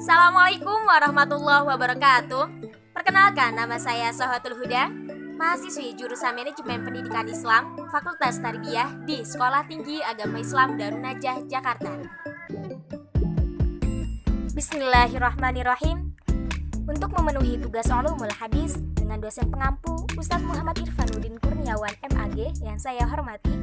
Assalamualaikum warahmatullahi wabarakatuh. Perkenalkan, nama saya Sohatul Huda, mahasiswi jurusan Manajemen Pendidikan Islam, Fakultas Tarbiyah di Sekolah Tinggi Agama Islam Darun Najah, Jakarta. Bismillahirrahmanirrahim. Untuk memenuhi tugas ulumul hadis dengan dosen pengampu Ustadz Muhammad Irfanuddin Kurniawan MAG yang saya hormati,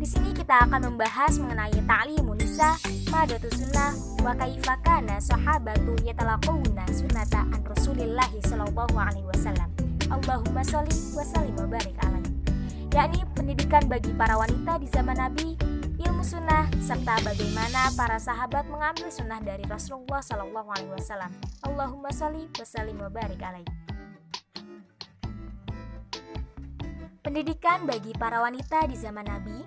di sini kita akan membahas mengenai ta'limun nisa, madatu sunnah, wa kaifa kana sahabatu yatalaqawna sunnata an Rasulillahi sallallahu alaihi wasallam. Allahumma sholli wa sallim wa barik alaihi. Yakni pendidikan bagi para wanita di zaman Nabi, ilmu sunnah, serta bagaimana para sahabat mengambil sunnah dari Rasulullah sallallahu alaihi wasallam. Allahumma sholli wa sallim wa barik alaihi. Pendidikan bagi para wanita di zaman Nabi.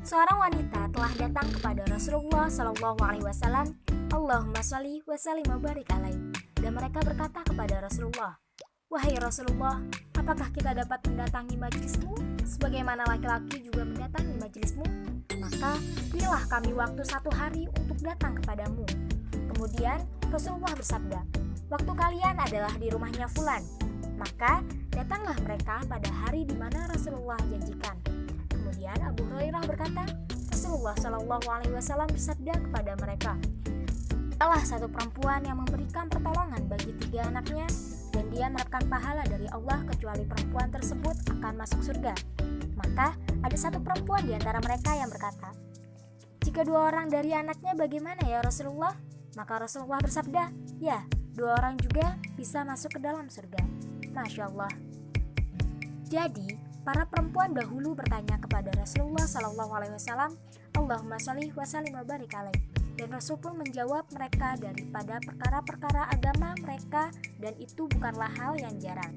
Seorang wanita telah datang kepada Rasulullah Shallallahu Alaihi Wasallam, Allahumma sholli wa sallim wa barik alaihi. Dan mereka berkata kepada Rasulullah, wahai Rasulullah, apakah kita dapat mendatangi majelismu sebagaimana laki-laki juga mendatangi majelismu? Maka berilah kami waktu 1 hari untuk datang kepadamu. Kemudian Rasulullah bersabda, waktu kalian adalah di rumahnya fulan. Maka datanglah mereka pada hari di mana Rasulullah janjikan. Kemudian Abu Hurairah berkata, Rasulullah Shallallahu Alaihi Wasallam bersabda kepada mereka, salah satu perempuan yang memberikan pertolongan bagi 3 anaknya dan dia mendapatkan pahala dari Allah kecuali perempuan tersebut akan masuk surga. Maka ada satu perempuan di antara mereka yang berkata, jika 2 orang dari anaknya bagaimana ya Rasulullah? Maka Rasulullah bersabda, ya 2 orang juga bisa masuk ke dalam surga. Masya Allah. Jadi para perempuan dahulu bertanya kepada Rasulullah Shallallahu Alaihi Wasallam, Allahumma sholli wa sallim wa barik alaihi. Dan Rasul pun menjawab mereka daripada perkara-perkara agama mereka, dan itu bukanlah hal yang jarang.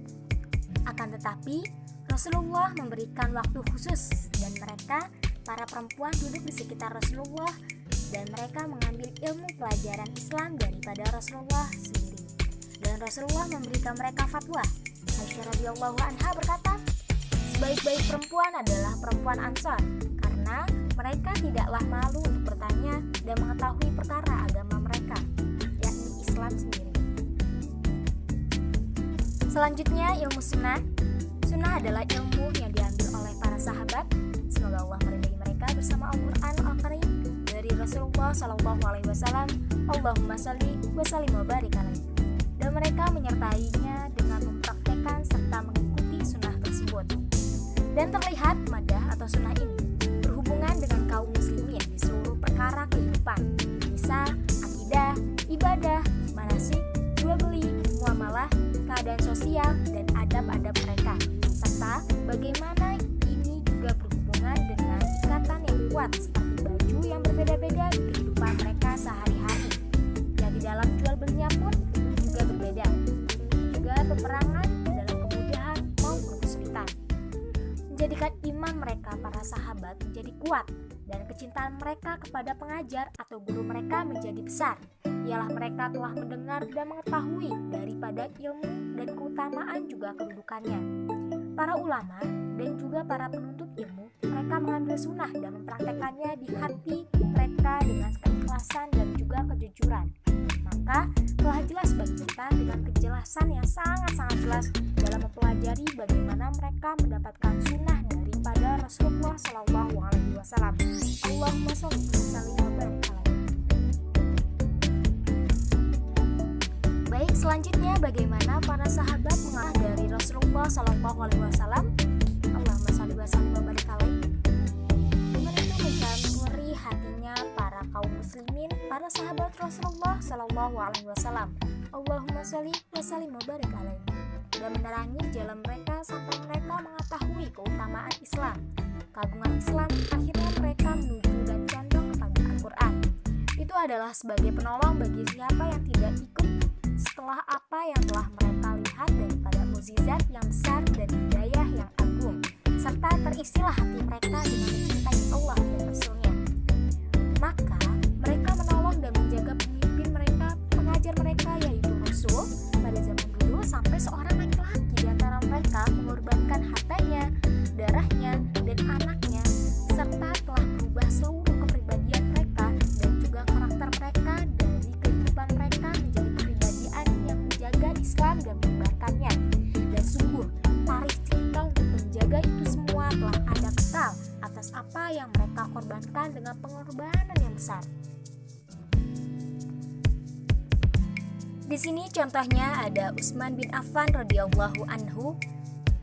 Akan tetapi Rasulullah memberikan waktu khusus dan mereka, para perempuan duduk di sekitar Rasulullah dan mereka mengambil ilmu pelajaran Islam daripada Rasulullah sendiri. Dan Rasulullah memberikan mereka fatwa. Aisyah radhiyallahu anha berkata, sebaik-baik perempuan adalah perempuan Ansar, karena mereka tidaklah malu untuk bertanya dan mengetahui perkara agama mereka, yakni Islam sendiri. Selanjutnya ilmu sunnah. Sunnah adalah ilmu yang diambil oleh para sahabat, semoga Allah meridai mereka, bersama Al-Quran Al-Karim dari Rasulullah Shallallahu Alaihi Wasallam, Allahumma sholli wa sallim wa barik alaihi. Dan mereka menyertainya dengan mempraktekkan serta mengikuti sunnah tersebut. Dan terlihat madah atau sunnah ini berhubungan dengan kaum muslimin di seluruh perkara kehidupan, misal akidah, ibadah, manasik, jual beli, muamalah, keadaan sosial, dan adab-adab mereka, serta bagaimana ini juga berhubungan dengan ikatan yang kuat seperti baju yang berbeda-beda di kehidupan mereka sehari-hari. Dan di dalam jual belinya pun juga berbeda, juga peperangan dalam kemudahan maupun kesulitan. Menjadikan iman mereka para sahabat menjadi kuat dan kecintaan mereka kepada pengajar atau guru mereka menjadi besar. Ialah mereka telah mendengar dan mengetahui daripada ilmu dan keutamaan juga kedudukannya. Para ulama dan juga para penuntut ilmu, mereka mengambil sunnah dan mempraktekannya di hati mereka dengan keikhlasan dan juga kejujuran. Maka telah jelas bagi kita dengan kejelasan yang sangat-sangat jelas dalam mempelajari bagaimana mereka mendapatkan sunnah daripada Rasulullah Shallallahu Alaihi Wasallam. Allahumma sholli wa sallim wa barik alaihi. Baik, selanjutnya bagaimana para sahabat mengalah dari Rasulullah Shallallahu Alaihi Wasallam. Allahumma sholli wa sallim wa barik alaihi. Dengan itu mencampuri hatinya para kaum muslimin, para sahabat Rasulullah Shallallahu Alaihi Wasallam. Allahumma sholli wa sallim wa barik alaihi. Dan menerangi jalan mereka sampai mereka mengetahui keutamaan Islam, keagungan Islam. Akhirnya mereka menuju dan condong kepada Al-Quran. Itu adalah sebagai penolong bagi siapa yang tidak ikut setelah apa yang telah mereka lihat daripada mukjizat yang besar dan hidayah yang agung, serta terisilah hati mereka dengan mencintai Allah dan Rasul-Nya. Maka mereka menolong dan menjaga pemimpin mereka, pengajar mereka yaitu Rasul pada zaman dulu, sampai seorang laki-laki di antara mereka mengorbankan hartanya, darahnya, dan anaknya, serta telah berubah seluruh kepribadian mereka dan juga karakter mereka dari kehidupan mereka atas apa yang mereka korbankan dengan pengorbanan yang besar. Di sini contohnya ada Utsman bin Affan radhiyallahu anhu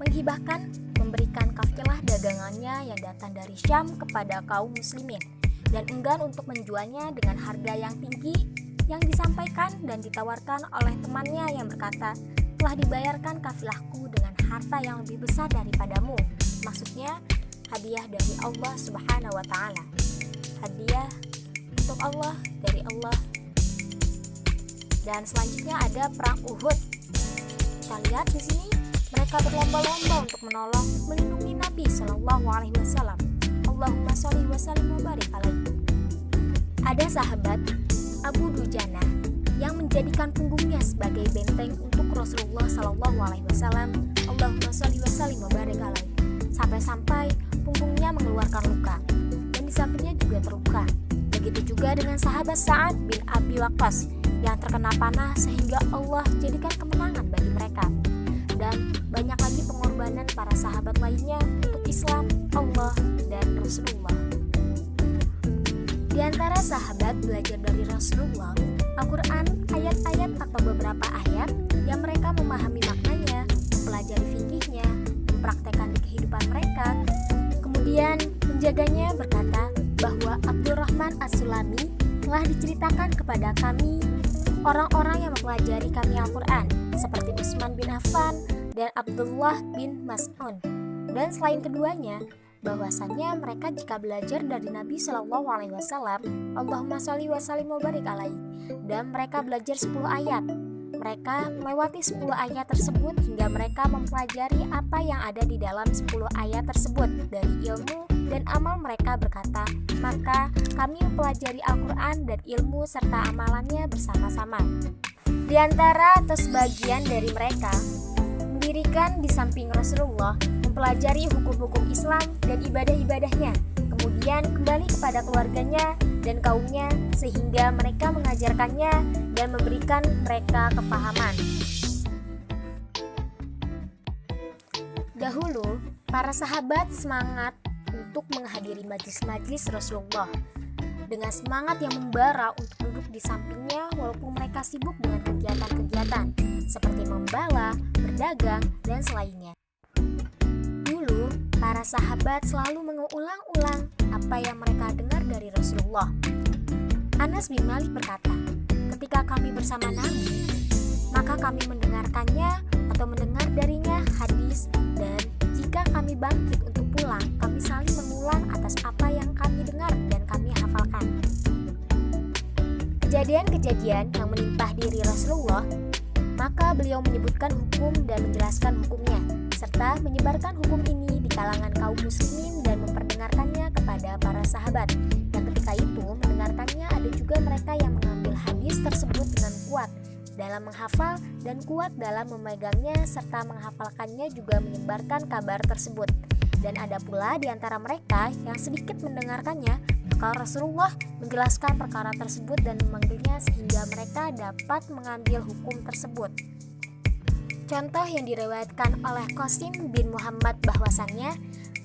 menghibahkan memberikan kafilah dagangannya yang datang dari Syam kepada kaum muslimin dan enggan untuk menjualnya dengan harga yang tinggi yang disampaikan dan ditawarkan oleh temannya yang berkata, telah dibayarkan kafilahku dengan harta yang lebih besar daripadamu. Maksudnya hadiah dari Allah Subhanahu wa taala. Hadiah untuk Allah dari Allah. Dan selanjutnya ada perang Uhud. Kita lihat di sini mereka berlomba-lomba untuk menolong melindungi Nabi Shallallahu alaihi wasallam. Allahumma sholli wa sallim wa barik alaihi. Ada sahabat Abu Dujana yang menjadikan punggungnya sebagai benteng untuk Rasulullah Shallallahu alaihi wasallam. Allahumma sholli wa sallim wa barik alaihi. Sampai-sampai punggungnya mengeluarkan luka dan di sampingnya juga terluka. Begitu juga dengan sahabat Sa'ad bin Abi Waqqas yang terkena panah sehingga Allah jadikan kemenangan bagi mereka. Dan banyak lagi pengorbanan para sahabat lainnya untuk Islam, Allah, dan Rasulullah. Di antara sahabat belajar dari Rasulullah, Al-Quran, ayat-ayat atau beberapa ayat yang mereka memahami maknanya, mempelajari fikihnya, mempraktekkan di kehidupan mereka, kemudian menjaganya berkata bahwa Abdurrahman As-Sulami telah diceritakan kepada kami orang-orang yang mempelajari kami Al-Quran seperti Utsman bin Affan dan Abdullah bin Mas'ud. Dan selain keduanya, bahwasannya mereka jika belajar dari Nabi Shallallahu alaihi wasallam, Allahumma sholli wa sallim wa barik alaihi, dan mereka belajar 10 ayat. Mereka melewati 10 ayat tersebut hingga mereka mempelajari apa yang ada di dalam 10 ayat tersebut dari ilmu dan amal. Mereka berkata, maka kami mempelajari Al-Quran dan ilmu serta amalannya bersama-sama. Di antara atau sebagian dari mereka mendirikan di samping Rasulullah, mempelajari hukum-hukum Islam dan ibadah-ibadahnya, kemudian kembali kepada keluarganya dan kaumnya sehingga mereka mengajarkannya dan memberikan mereka kepahaman. Dahulu, para sahabat semangat untuk menghadiri majlis-majlis Rasulullah dengan semangat yang membara untuk duduk di sampingnya walaupun mereka sibuk dengan kegiatan-kegiatan seperti membala, berdagang, dan selainnya. Dulu, para sahabat selalu mengulang-ulang apa yang mereka dengar dari Rasulullah. Anas bin Malik berkata, ketika kami bersama Nabi, maka kami mendengarkannya atau mendengar darinya hadis, dan jika kami bangkit untuk pulang, kami saling mengulang atas apa yang kami dengar dan kami hafalkan. Kejadian-kejadian yang menimpa diri Rasulullah, maka beliau menyebutkan hukum dan menjelaskan hukumnya, serta menyebarkan hukum ini di kalangan kaum muslimin dan memperdengarkannya kepada para sahabat. Dan ketika itu mendengarkannya ada juga mereka yang mengambil hadis tersebut dengan kuat dalam menghafal dan kuat dalam memegangnya serta menghafalkannya juga menyebarkan kabar tersebut. Dan ada pula di antara mereka yang sedikit mendengarkannya, maka Rasulullah menjelaskan perkara tersebut dan memanggilnya sehingga mereka dapat mengambil hukum tersebut. Contoh yang diriwayatkan oleh Qasim bin Muhammad bahwasannya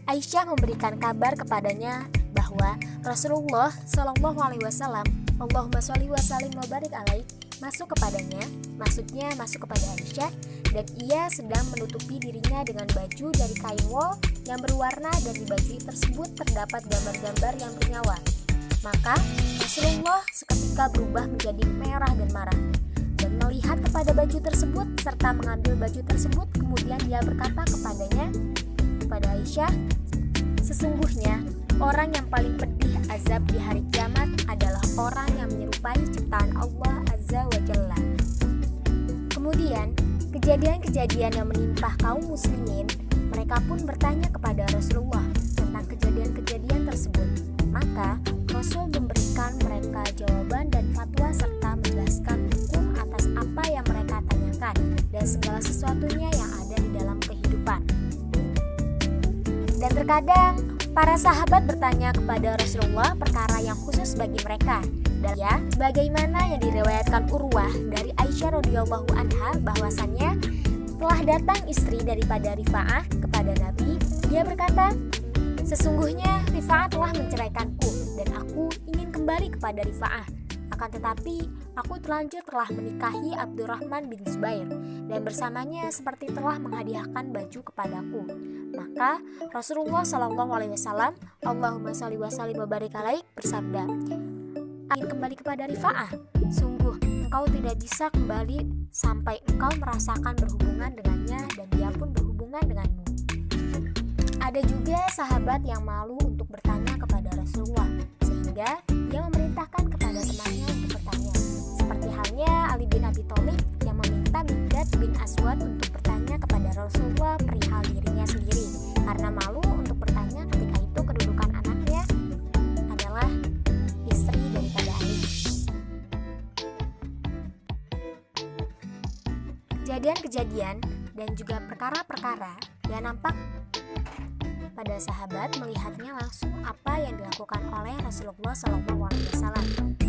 Aisyah memberikan kabar kepadanya bahwa Rasulullah Shallallahu alaihi wasallam, Allahumma sholli wa sallim wa barik alaihi, masuk kepadanya, maksudnya masuk kepada Aisyah, dan ia sedang menutupi dirinya dengan baju dari kain wol yang berwarna dan di baju tersebut terdapat gambar-gambar yang bernyawa. Maka Rasulullah seketika berubah menjadi merah dan marah dan melihat kepada baju tersebut serta mengambil baju tersebut. Kemudian dia berkata kepada Aisyah, sesungguhnya orang yang paling pedih azab di hari kiamat adalah orang yang menyerupai ciptaan Allah Azza wa Jalla. Kemudian kejadian-kejadian yang menimpa kaum muslimin, mereka pun bertanya kepada Rasulullah tentang kejadian-kejadian tersebut. Maka Rasul memberikan mereka jawaban dan fatwa serta menjelaskan hukum atas apa yang mereka tanyakan dan segala sesuatunya yang ada di dalam kehidupan. Dan terkadang para sahabat bertanya kepada Rasulullah perkara yang khusus bagi mereka. Dan ya, sebagaimana yang diriwayatkan Urwah dari Aisyah radhiyallahu anha bahwasannya telah datang istri daripada Rifa'ah kepada Nabi. Dia berkata, Sesungguhnya Rifa'ah telah menceraikanku dan aku ingin kembali kepada Rifa'ah. Akan tetapi aku telah menikahi Abdurrahman bin Zubair dan bersamanya seperti telah menghadiahkan baju kepadaku. Maka Rasulullah SAW, Allahumma sholli wa sallim wa barik alaih, bersabda, ingin kembali kepada Rifa'ah, sungguh engkau tidak bisa kembali sampai engkau merasakan berhubungan dengannya dan dia pun berhubungan denganmu. Ada juga sahabat yang malu untuk bertanya kepada Rasulullah, sehingga dia memerintahkan kepada temannya untuk bertanya. Seperti halnya Ali bin Abi Thalib yang meminta Miqdad bin Aswad untuk bertanya kepada Rasulullah perihal dirinya sendiri, karena malu untuk bertanya ketika itu kedudukan anaknya adalah istri daripada Ali. Kejadian-kejadian dan juga perkara-perkara yang nampak pada sahabat melihatnya langsung apa yang dilakukan oleh Rasulullah SAW.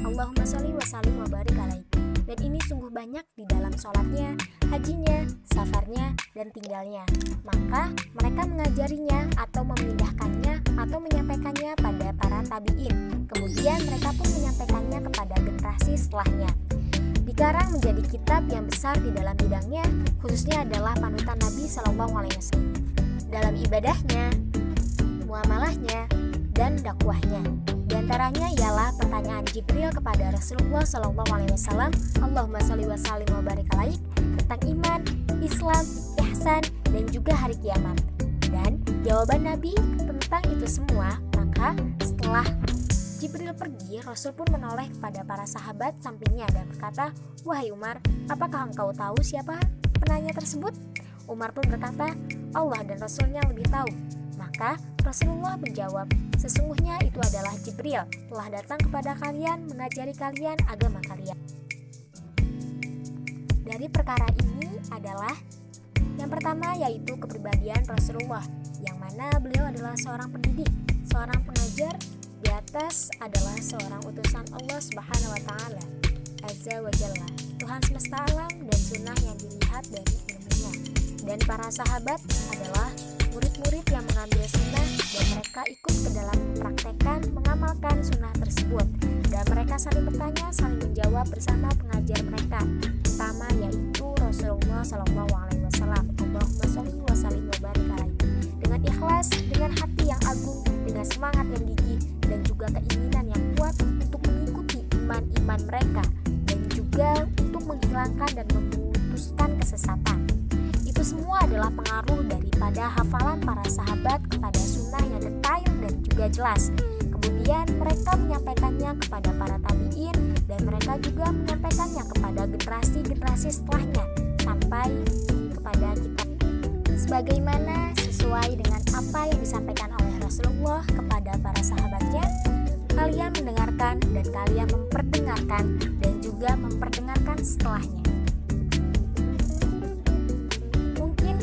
Allahumma sholli wa sallim wa barik alaihi. Dan ini sungguh banyak di dalam sholatnya, hajinya, safarnya, dan tinggalnya. Maka mereka mengajarinya atau memindahkannya atau menyampaikannya pada para tabi'in. Kemudian mereka pun menyampaikannya kepada generasi setelahnya. Dikarang menjadi kitab yang besar di dalam bidangnya, khususnya adalah panutan Nabi SAW dalam ibadahnya, muamalahnya, dan dakwahnya. Di antaranya ialah pertanyaan Jibril kepada Rasulullah SAW, Allahumma sholli wa sallim wa barik alaih, tentang iman, Islam, ihsan, dan juga hari kiamat. Dan jawaban Nabi tentang itu semua, maka setelah Jibril pergi, Rasul pun menoleh kepada para sahabat sampingnya dan berkata, wahai Umar, apakah engkau tahu siapa penanya tersebut? Umar pun berkata, Allah dan Rasulnya lebih tahu. Maka Rasulullah menjawab, sesungguhnya itu adalah Jibril, telah datang kepada kalian mengajari kalian agama kalian. Dari perkara ini adalah yang pertama yaitu kepribadian Rasulullah, yang mana beliau adalah seorang pendidik, seorang pengajar, di atas adalah seorang utusan Allah Subhanahu wa Ta'ala, Azza wa Jalla, Tuhan semesta alam dan sunnah yang dilihat dari ilmunya. Dan para sahabat adalah murid-murid yang mengambil sunnah dan mereka ikut ke dalam mempraktekkan, mengamalkan sunnah tersebut. Dan mereka saling bertanya, saling menjawab bersama pengajar mereka, pertama yaitu Rasulullah SAW. Allahumma sholli wa sallim wa barik alaihi. Dengan ikhlas, dengan hati yang agung, dengan semangat yang gigih, dan juga keinginan yang kuat untuk mengikuti iman-iman mereka, dan juga untuk menghilangkan dan memutuskan kesesatan. Itu semua adalah pengaruh daripada hafalan para sahabat kepada sunnah yang detail dan juga jelas. Kemudian mereka menyampaikannya kepada para tabi'in dan mereka juga menyampaikannya kepada generasi-generasi setelahnya sampai kepada kita. Sebagaimana sesuai dengan apa yang disampaikan oleh Rasulullah kepada para sahabatnya, kalian mendengarkan dan kalian memperdengarkan dan juga memperdengarkan setelahnya.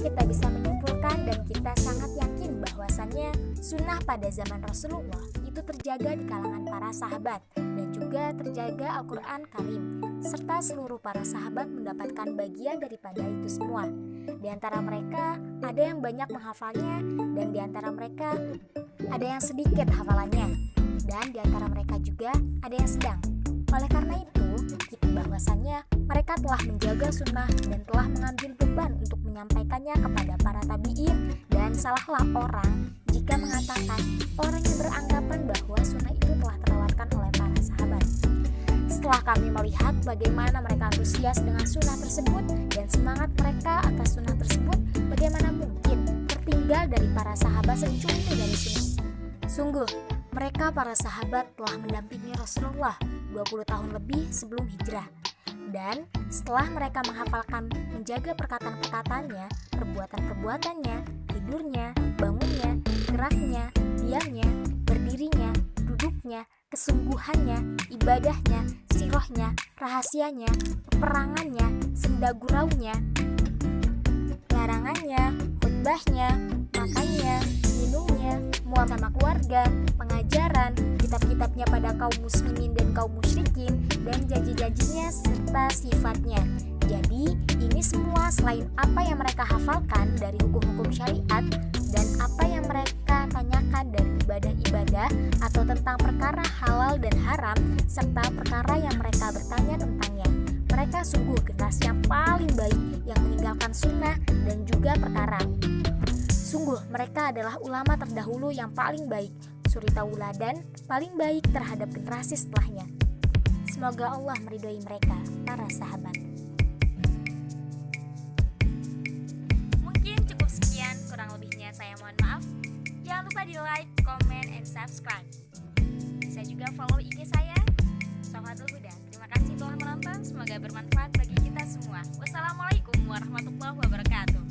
Kita bisa menyimpulkan dan kita sangat yakin bahwasannya sunnah pada zaman Rasulullah itu terjaga di kalangan para sahabat dan juga terjaga Al-Quran Karim, serta seluruh para sahabat mendapatkan bagian daripada itu semua. Di antara mereka ada yang banyak menghafalnya dan di antara mereka ada yang sedikit hafalannya, dan di antara mereka juga ada yang sedang. Oleh karena itu, bahwasannya mereka telah menjaga sunnah dan telah mengambil beban untuk menyampaikannya kepada para tabi'in, dan salahlah orang jika mengatakan orang yang beranggapan bahwa sunnah itu telah terlewatkan oleh para sahabat. Setelah kami melihat bagaimana mereka antusias dengan sunnah tersebut dan semangat mereka atas sunnah tersebut, bagaimana mungkin tertinggal dari para sahabat secuil dari sunnah. Sungguh, mereka para sahabat telah mendampingi Rasulullah 20 tahun lebih sebelum hijrah. Dan setelah mereka menghafalkan, menjaga perkataan-perkataannya, perbuatan-perbuatannya, tidurnya, bangunnya, geraknya, diamnya, berdirinya, duduknya, kesungguhannya, ibadahnya, sirohnya, rahasianya, peperangannya, sendaguraunya, larangannya, khutbahnya, makannya, minumnya, muam sama keluarga, pengajaran, kitab-kitabnya pada kaum muslimin dan kaum musyrikin, dan janji-janjinya serta sifatnya. Jadi ini semua selain apa yang mereka hafalkan dari hukum-hukum syariat dan apa yang mereka tanyakan dari tentang perkara halal dan haram, serta perkara yang mereka bertanya tentangnya. Mereka sungguh generasi yang paling baik yang meninggalkan sunnah dan juga perkara. Sungguh mereka adalah ulama terdahulu yang paling baik, suri tauladan paling baik terhadap generasi setelahnya. Semoga Allah meridhoi mereka, para sahabat. Mungkin cukup sekian, kurang lebihnya saya mohon maaf. Jangan lupa di like, comment, and subscribe. Bisa juga follow IG saya, Sohatul Huda. Terima kasih telah menonton, semoga bermanfaat bagi kita semua. Wassalamualaikum warahmatullahi wabarakatuh.